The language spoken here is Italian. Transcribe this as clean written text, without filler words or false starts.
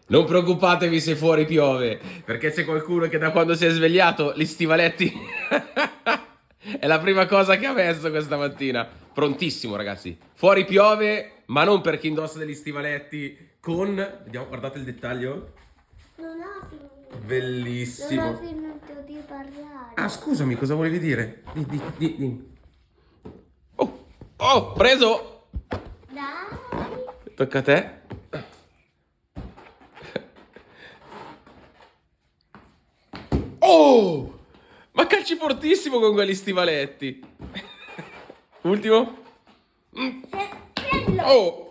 Non preoccupatevi se fuori piove, perché c'è qualcuno che da quando si è svegliato gli stivaletti è la prima cosa che ha messo questa mattina. Prontissimo, ragazzi. Fuori piove, ma non per chi indossa degli stivaletti con... Vediamo, guardate il dettaglio. Non ho finito. Bellissimo. Non ho finito di parlare. Ah, scusami, cosa volevi dire? Di. Oh, preso! Dai. Tocca a te. Oh! Ma calci fortissimo con quegli stivaletti. Ultimo. Prendilo. Oh!